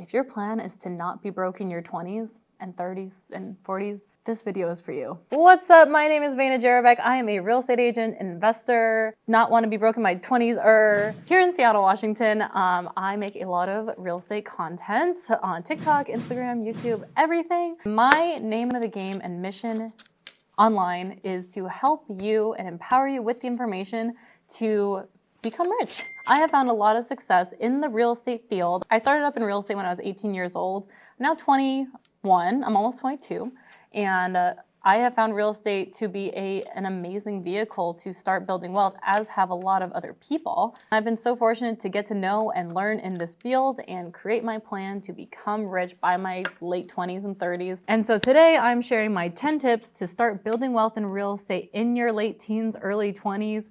If your plan is to not be broke in your 20s and 30s and 40s, this video is for you. What's up? My name is Vana Jarabek. I am a real estate agent, investor, not want to be broke in my 20s here in Seattle, Washington. I make a lot of real estate content on TikTok, Instagram, YouTube, everything. My name of the game and mission online is to help you and empower you with the information to become rich. I have found a lot of success in the real estate field. I started up in real estate when I was 18 years old. I'm now 21, I'm almost 22. And I have found real estate to be an amazing vehicle to start building wealth, as have a lot of other people. I've been so fortunate to get to know and learn in this field and create my plan to become rich by my late 20s and 30s. And so today I'm sharing my 10 tips to start building wealth in real estate in your late teens, early 20s,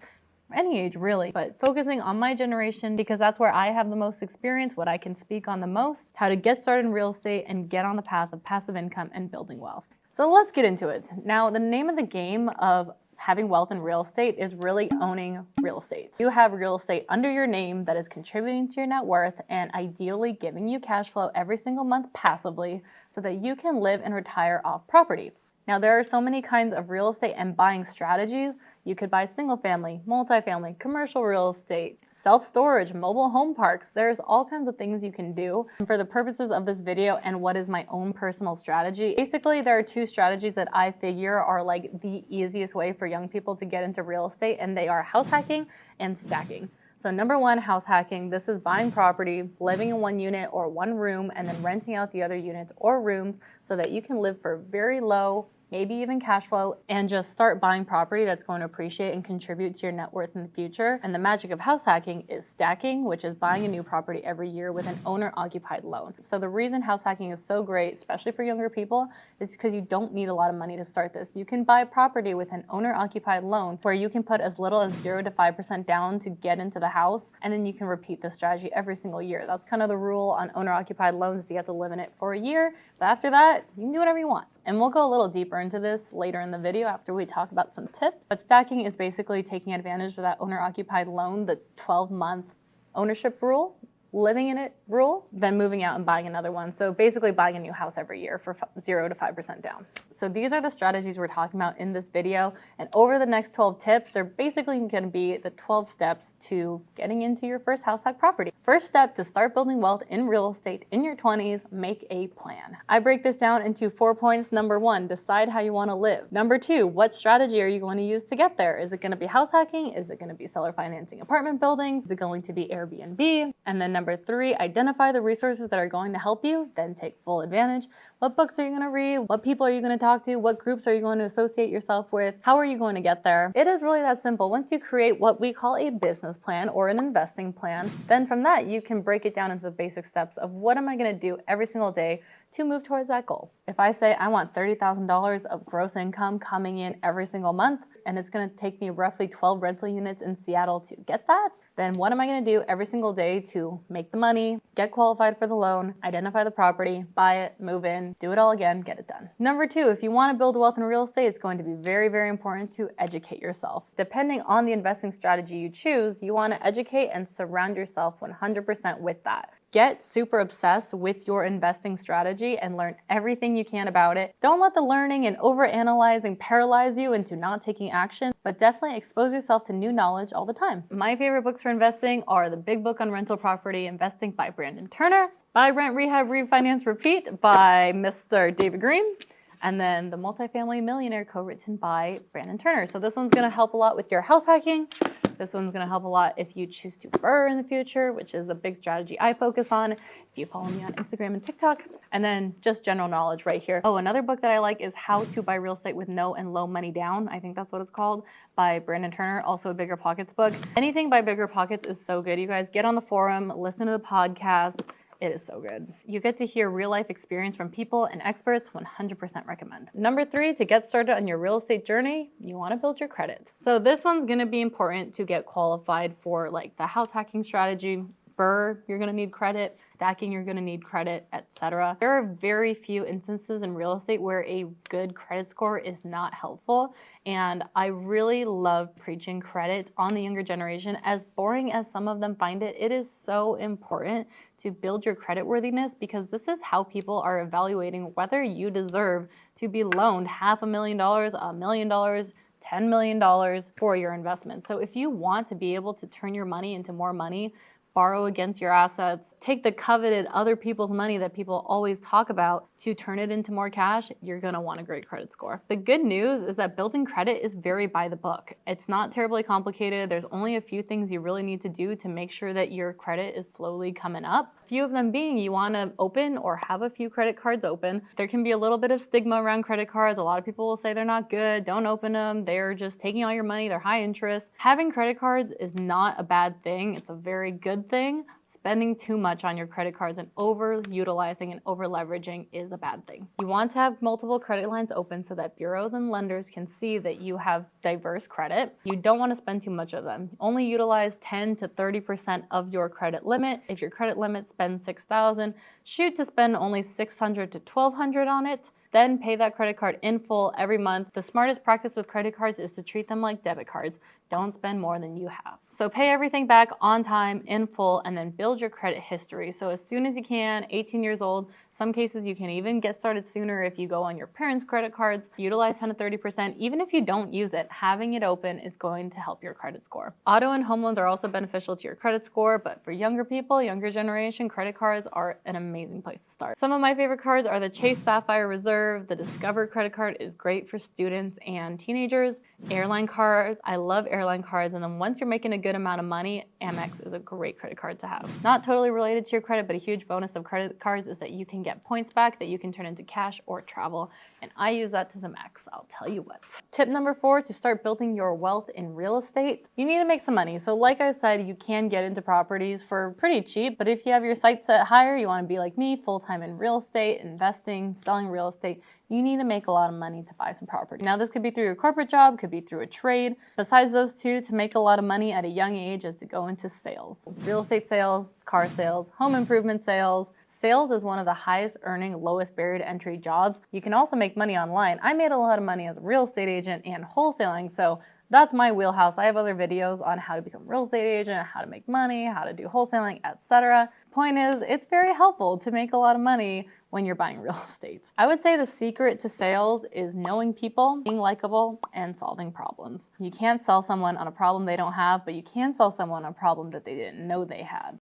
any age really, but focusing on my generation because that's where I have the most experience, what I can speak on the most, how to get started in real estate and get on the path of passive income and building wealth. So let's get into it. Now, the name of the game of having wealth in real estate is really owning real estate. You have real estate under your name that is contributing to your net worth and ideally giving you cash flow every single month passively so that you can live and retire off property. Now, there are so many kinds of real estate and buying strategies. You could buy single family, multifamily, commercial real estate, self-storage, mobile home parks. There's all kinds of things you can do. And for the purposes of this video and what is my own personal strategy, basically there are two strategies that I figure are like the easiest way for young people to get into real estate, and they are house hacking and stacking. So number one, house hacking. This is buying property, living in one unit or one room, and then renting out the other units or rooms so that you can live for very low, maybe even cash flow, and just start buying property that's going to appreciate and contribute to your net worth in the future. And the magic of house hacking is stacking, which is buying a new property every year with an owner-occupied loan. So the reason house hacking is so great, especially for younger people, is because you don't need a lot of money to start this. You can buy property with an owner-occupied loan where you can put as little as 0 to 5% down to get into the house, and then you can repeat this strategy every single year. That's kind of the rule on owner-occupied loans. You have to live in it for a year, but after that, you can do whatever you want. And we'll go a little deeper into this later in the video after we talk about some tips. But stacking is basically taking advantage of that owner-occupied loan, the 12-month ownership rule, living in it rule, then moving out and buying another one. So basically buying a new house every year for 0 to 5% down. So these are the strategies we're talking about in this video. And over the next 12 tips, they're basically going to be the 12 steps to getting into your first house hack property. First step to start building wealth in real estate in your 20s, make a plan. I break this down into 4 points. Number one, decide how you want to live. Number two, what strategy are you going to use to get there? Is it going to be house hacking? Is it going to be seller financing apartment buildings? Is it going to be Airbnb? And then number three, identify the resources that are going to help you, then take full advantage. What books are you going to read? What people are you going to talk to? What groups are you going to associate yourself with? How are you going to get there? It is really that simple. Once you create what we call a business plan or an investing plan, then from that you can break it down into the basic steps of what am I going to do every single day to move towards that goal. If I say I want $30,000 of gross income coming in every single month, and it's going to take me roughly 12 rental units in Seattle to get that, then what am I going to do every single day to make the money, get qualified for the loan, identify the property, buy it, move in, do it all again, get it done. Number two, if you want to build wealth in real estate, it's going to be very, very important to educate yourself. Depending on the investing strategy you choose, you want to educate and surround yourself 100% with that. Get super obsessed with your investing strategy and learn everything you can about it. Don't let the learning and overanalyzing paralyze you into not taking action, but definitely expose yourself to new knowledge all the time. My favorite books for investing are The Big Book on Rental Property Investing by Brandon Turner, Buy, Rent, Rehab, Refinance, Repeat by Mr. David Green, and then The Multifamily Millionaire, co-written by Brandon Turner. So this one's gonna help a lot with your house hacking. This one's gonna help a lot if you choose to BRRRR in the future, which is a big strategy I focus on if you follow me on Instagram and TikTok. And then just general knowledge right here. Oh, another book that I like is How to Buy Real Estate with No and Low Money Down. I think that's what it's called, by Brandon Turner, also a Bigger Pockets book. Anything by Bigger Pockets is so good. You guys get on the forum, listen to the podcast. It is so good. You get to hear real life experience from people and experts, 100% recommend. Number three, to get started on your real estate journey, you wanna build your credit. So this one's gonna be important to get qualified for like the house hacking strategy, Spur, you're gonna need credit. Stacking, you're gonna need credit, etc. There are very few instances in real estate where a good credit score is not helpful. And I really love preaching credit on the younger generation. As boring as some of them find it, it is so important to build your credit worthiness, because this is how people are evaluating whether you deserve to be loaned $500,000, $1 million, $10 million for your investment. So if you want to be able to turn your money into more money, borrow against your assets, take the coveted other people's money that people always talk about to turn it into more cash, you're gonna want a great credit score. The good news is that building credit is very by the book. It's not terribly complicated. There's only a few things you really need to do to make sure that your credit is slowly coming up. A few of them being, you wanna open or have a few credit cards open. There can be a little bit of stigma around credit cards. A lot of people will say they're not good, don't open them, they're just taking all your money, they're high interest. Having credit cards is not a bad thing, it's a very good thing. Spending too much on your credit cards and over-utilizing and over-leveraging is a bad thing. You want to have multiple credit lines open so that bureaus and lenders can see that you have diverse credit. You don't want to spend too much of them. Only utilize 10 to 30% of your credit limit. If your credit limit spends $6,000, shoot to spend only $600 to $1,200 on it. Then pay that credit card in full every month. The smartest practice with credit cards is to treat them like debit cards. Don't spend more than you have. So pay everything back on time, in full, and then build your credit history. So as soon as you can, 18 years old, some cases you can even get started sooner if you go on your parents' credit cards, utilize 10 to 30%. Even if you don't use it, having it open is going to help your credit score. Auto and home loans are also beneficial to your credit score, but for younger people, younger generation, credit cards are an amazing place to start. Some of my favorite cards are the Chase Sapphire Reserve. The Discover credit card is great for students and teenagers. Airline cards, I love airline cards. And then once you're making a good amount of money, Amex is a great credit card to have. Not totally related to your credit, but a huge bonus of credit cards is that you can get points back that you can turn into cash or travel. And I use that to the max, I'll tell you what. Tip number 4, to start building your wealth in real estate, you need to make some money. So like I said, you can get into properties for pretty cheap, but if you have your sights set higher, you want to be like me, full-time in real estate, investing, selling real estate, you need to make a lot of money to buy some property. Now this could be through your corporate job, could be through a trade. Besides those two, to make a lot of money at a young age is to go into sales. Real estate sales, car sales, home improvement sales. Sales is one of the highest earning, lowest barrier to entry jobs. You can also make money online. I made a lot of money as a real estate agent and wholesaling, so that's my wheelhouse. I have other videos on how to become a real estate agent, how to make money, how to do wholesaling, etc. Point is, it's very helpful to make a lot of money when you're buying real estate. I would say the secret to sales is knowing people, being likable, and solving problems. You can't sell someone on a problem they don't have, but you can sell someone on a problem that they didn't know they had.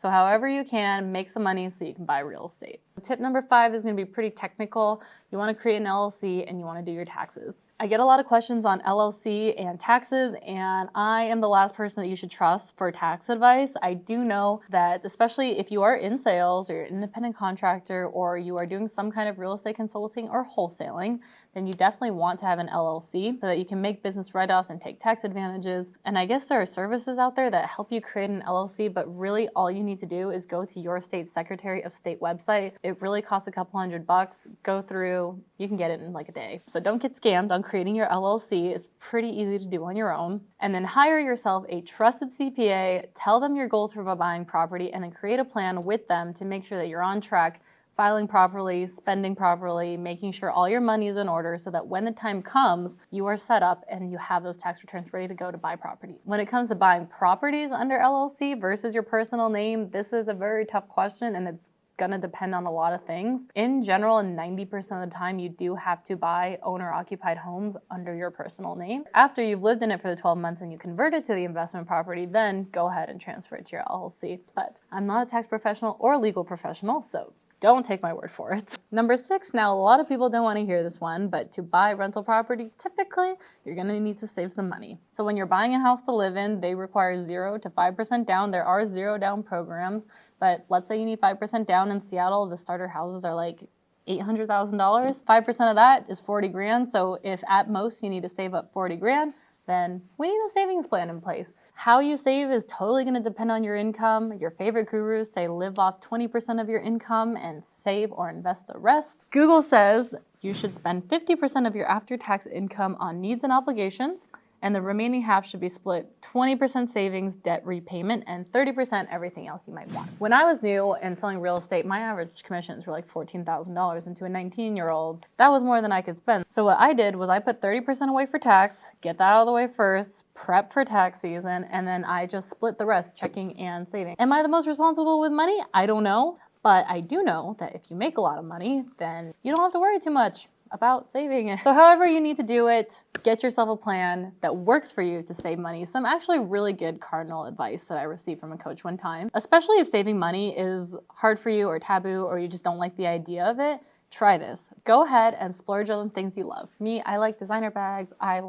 So however you can, make some money so you can buy real estate. Tip number 5 is going to be pretty technical. You want to create an LLC and you want to do your taxes. I get a lot of questions on LLC and taxes, and I am the last person that you should trust for tax advice. I do know that especially if you are in sales or you're an independent contractor or you are doing some kind of real estate consulting or wholesaling, then you definitely want to have an LLC so that you can make business write-offs and take tax advantages. And I guess there are services out there that help you create an LLC, but really all you need to do is go to your state Secretary of State website. It really costs a couple $100. Go through, you can get it in like a day. So don't get scammed on creating your LLC. It's pretty easy to do on your own. And then hire yourself a trusted CPA, tell them your goals for buying property, and then create a plan with them to make sure that you're on track, filing properly, spending properly, making sure all your money is in order so that when the time comes, you are set up and you have those tax returns ready to go to buy property. When it comes to buying properties under LLC versus your personal name, this is a very tough question and it's gonna depend on a lot of things. In general, 90% of the time, you do have to buy owner-occupied homes under your personal name. After you've lived in it for the 12 months and you convert it to the investment property, then go ahead and transfer it to your LLC. But I'm not a tax professional or a legal professional, so don't take my word for it. Number 6, now a lot of people don't want to hear this one, but to buy rental property, typically you're going to need to save some money. So when you're buying a house to live in, they require 0 to 5% down. There are 0 down programs, but let's say you need 5% down in Seattle, the starter houses are like $800,000. 5% of that is 40 grand. So if at most you need to save up 40 grand, then we need a savings plan in place. How you save is totally going to depend on your income. Your favorite gurus say live off 20% of your income and save or invest the rest. Google says you should spend 50% of your after-tax income on needs and obligations, and the remaining half should be split 20% savings, debt repayment, and 30% everything else you might want. When I was new and selling real estate, my average commissions were like $14,000, and to a 19-year-old, that was more than I could spend. So what I did was I put 30% away for tax, get that out of the way first, prep for tax season, and then I just split the rest, checking and saving. Am I the most responsible with money? I don't know, but I do know that if you make a lot of money, then you don't have to worry too much about saving it. So however you need to do it, get yourself a plan that works for you to save money. Some actually really good cardinal advice that I received from a coach one time, especially if saving money is hard for you or taboo, or you just don't like the idea of it. Try this. Go ahead and splurge on things you love. Me, I like designer bags. I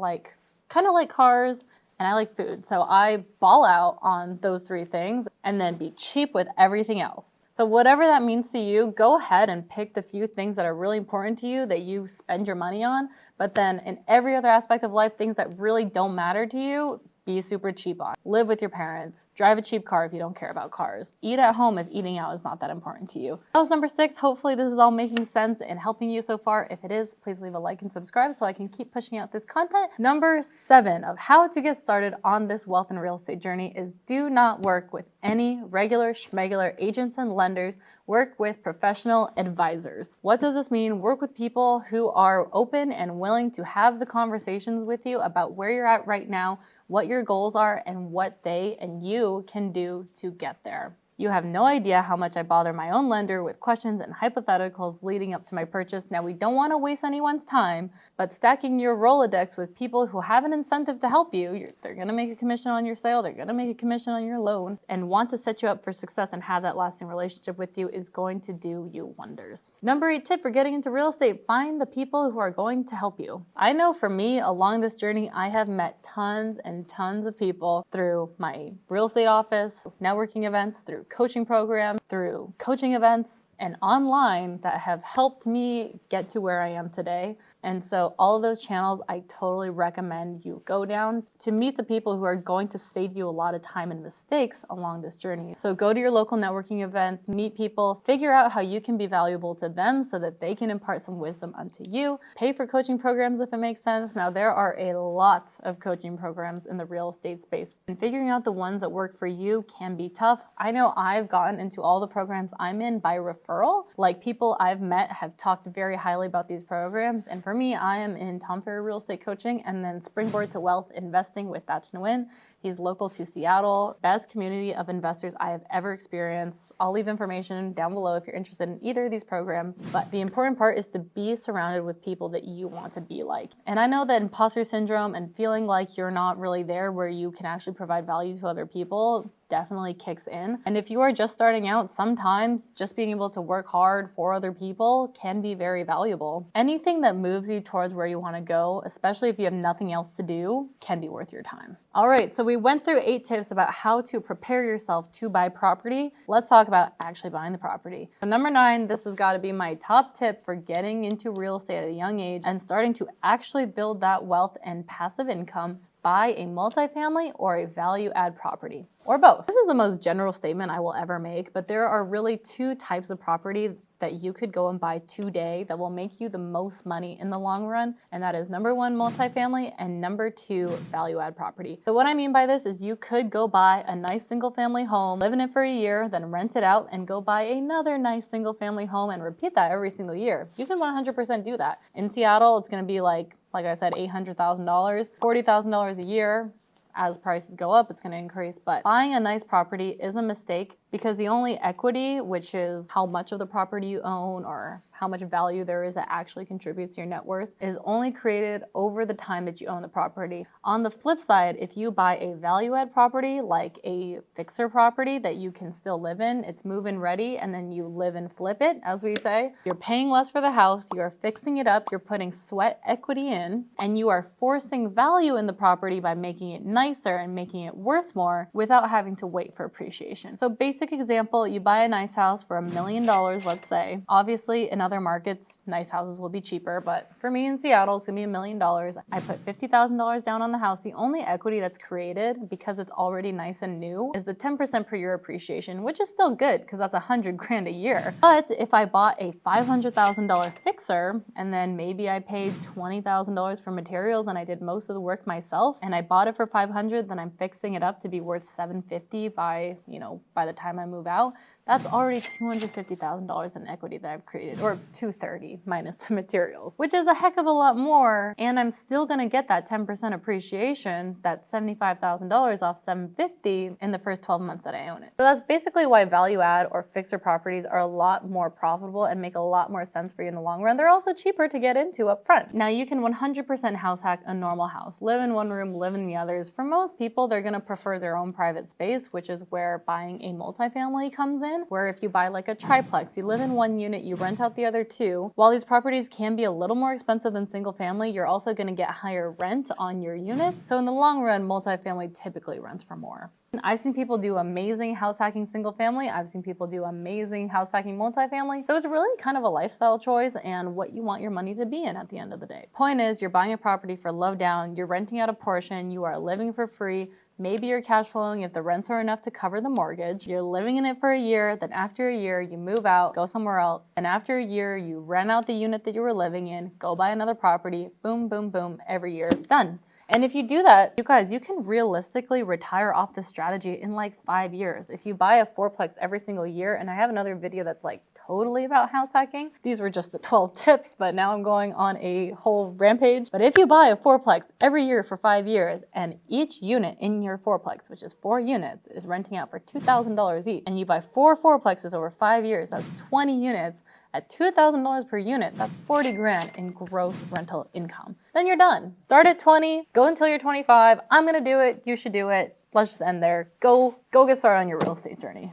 kind of like cars, and I like food. So I ball out on those 3 things and then be cheap with everything else. So whatever that means to you, go ahead and pick the few things that are really important to you that you spend your money on. But then in every other aspect of life, things that really don't matter to you, be super cheap on. Live with your parents. Drive a cheap car if you don't care about cars. Eat at home if eating out is not that important to you. That was number 6. Hopefully this is all making sense and helping you so far. If it is, please leave a like and subscribe so I can keep pushing out this content. Number 7 of how to get started on this wealth and real estate journey is do not work with any regular schmegular agents and lenders. Work with professional advisors. What does this mean? Work with people who are open and willing to have the conversations with you about where you're at right now, what your goals are, and what they and you can do to get there. You have no idea how much I bother my own lender with questions and hypotheticals leading up to my purchase. Now, we don't want to waste anyone's time, but stacking your Rolodex with people who have an incentive to help you, they're going to make a commission on your sale, they're going to make a commission on your loan, and want to set you up for success and have that lasting relationship with you is going to do you wonders. Number 8 tip for getting into real estate, find the people who are going to help you. I know for me, along this journey, I have met tons and tons of people through my real estate office, networking events, through coaching programs, through coaching events, and online that have helped me get to where I am today. And so all of those channels, I totally recommend you go down to meet the people who are going to save you a lot of time and mistakes along this journey. So go to your local networking events, meet people, figure out how you can be valuable to them so that they can impart some wisdom unto you. Pay for coaching programs if it makes sense. Now, there are a lot of coaching programs in the real estate space, and figuring out the ones that work for you can be tough. I know I've gotten into all the programs I'm in by referral. Like, people I've met have talked very highly about these programs, and for me, I am in Tom Ferry Real Estate Coaching and then Springboard to Wealth Investing with Thatch Nguyen. He's local to Seattle. Best community of investors I have ever experienced. I'll leave information down below if you're interested in either of these programs. But the important part is to be surrounded with people that you want to be like. And I know that imposter syndrome and feeling like you're not really there where you can actually provide value to other people definitely kicks in. And if you are just starting out, sometimes just being able to work hard for other people can be very valuable. Anything that moves you towards where you want to go, especially if you have nothing else to do, can be worth your time. All right, so we went through 8 tips about how to prepare yourself to buy property. Let's talk about actually buying the property. So number 9, this has got to be my top tip for getting into real estate at a young age and starting to actually build that wealth and passive income. Buy a multifamily or a value add property, or both. This is the most general statement I will ever make, but there are really 2 types of property that you could go and buy today that will make you the most money in the long run. And that is number 1, multifamily, and number 2, value add property. So what I mean by this is you could go buy a nice single family home, live in it for a year, then rent it out and go buy another nice single family home and repeat that every single year. You can 100% do that. In Seattle, it's gonna be like I said, $800,000, $40,000 a year. As prices go up, it's going to increase. But buying a nice property is a mistake because the only equity, which is how much of the property you own or how much value there is that actually contributes to your net worth, is only created over the time that you own the property. On the flip side, if you buy a value add property, like a fixer property that you can still live in, it's move-in ready, and then you live and flip it, as we say, you're paying less for the house, you're fixing it up, you're putting sweat equity in, and you are forcing value in the property by making it nicer and making it worth more without having to wait for appreciation. So basic example, you buy a nice house for $1 million, let's say. Obviously, in other other markets, nice houses will be cheaper, but for me in Seattle, it's gonna be $1 million. I put $50,000 down on the house. The only equity that's created, because it's already nice and new, is the 10% per year appreciation, which is still good because that's $100,000 a year. But if I bought a $500,000 fixer and then maybe I paid $20,000 for materials and I did most of the work myself and I bought it for $500,000, then I'm fixing it up to be worth $750,000 by the time I move out. That's already $250,000 in equity that I've created, or $230,000 minus the materials, which is a heck of a lot more. And I'm still gonna get that 10% appreciation, that $75,000 off $750,000 in the first 12 months that I own it. So that's basically why value add or fixer properties are a lot more profitable and make a lot more sense for you in the long run. They're also cheaper to get into up front. Now you can 100% house hack a normal house, live in one room, live in the others. For most people, they're gonna prefer their own private space, which is where buying a multifamily comes in, where if you buy like a triplex, you live in one unit, you rent out the other two. While these properties can be a little more expensive than single family, you're also gonna get higher rent on your units. So in the long run, multifamily typically rents for more. I've seen people do amazing house hacking single family. I've seen people do amazing house hacking multifamily. So it's really kind of a lifestyle choice and what you want your money to be in at the end of the day. Point is, you're buying a property for low down, you're renting out a portion, you are living for free. Maybe you're cash flowing if the rents are enough to cover the mortgage. You're living in it for a year, then after a year, you move out, go somewhere else. And after a year, you rent out the unit that you were living in, go buy another property, boom, boom, boom, every year, done. And if you do that, you guys, you can realistically retire off this strategy in like 5 years. If you buy a fourplex every single year, and I have another video that's like totally about house hacking. These were just the 12 tips, but now I'm going on a whole rampage. But if you buy a fourplex every year for 5 years, and each unit in your fourplex, which is 4 units, is renting out for $2,000 each, and you buy 4 fourplexes over 5 years, that's 20 units, at $2,000 per unit, that's 40 grand in gross rental income. Then you're done. Start at 20, go until you're 25. I'm gonna do it, you should do it. Let's just end there. Go get started on your real estate journey.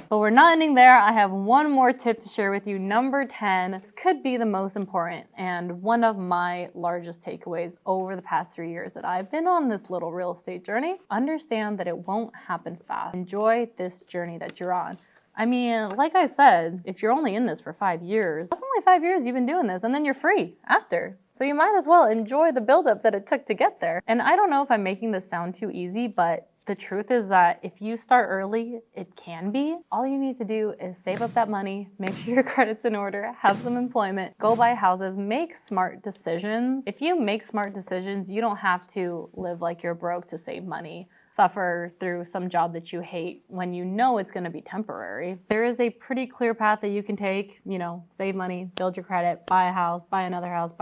But we're not ending there. I have one more tip to share with you. Number 10. This could be the most important and one of my largest takeaways over the past 3 years that I've been on this little real estate journey. Understand that it won't happen fast. Enjoy this journey that you're on. I mean, like I said, if you're only in this for 5 years, that's only 5 years you've been doing this, and then you're free after. So you might as well enjoy the buildup that it took to get there. And I don't know if I'm making this sound too easy, but the truth is that if you start early, it can be. All you need to do is save up that money, make sure your credit's in order, have some employment, go buy houses, make smart decisions. If you make smart decisions, you don't have to live like you're broke to save money, suffer through some job that you hate when you know it's going to be temporary. There is a pretty clear path that you can take, save money, build your credit, buy a house, buy another house,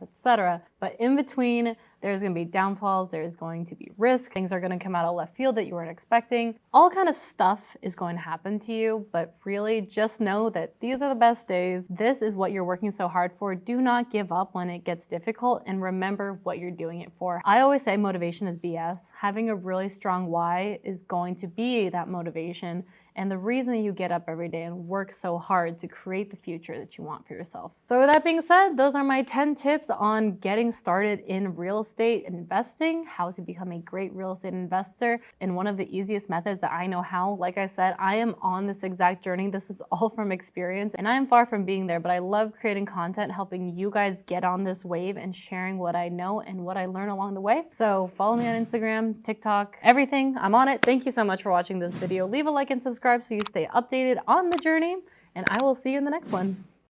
etc. But in between, there's going to be downfalls, there's going to be risk, things are going to come out of left field that you weren't expecting. All kind of stuff is going to happen to you, but really just know that these are the best days. This is what you're working so hard for. Do not give up when it gets difficult, and remember what you're doing it for. I always say motivation is BS. Having a really strong why is going to be that motivation and the reason that you get up every day and work so hard to create the future that you want for yourself. So with that being said, those are my 10 tips on getting started in real estate investing, how to become a great real estate investor, and one of the easiest methods that I know how. Like I said, I am on this exact journey. This is all from experience, and I am far from being there, but I love creating content, helping you guys get on this wave and sharing what I know and what I learn along the way. So follow me on Instagram, TikTok, everything. I'm on it. Thank you so much for watching this video. Leave a like and subscribe so you stay updated on the journey, and I will see you in the next one.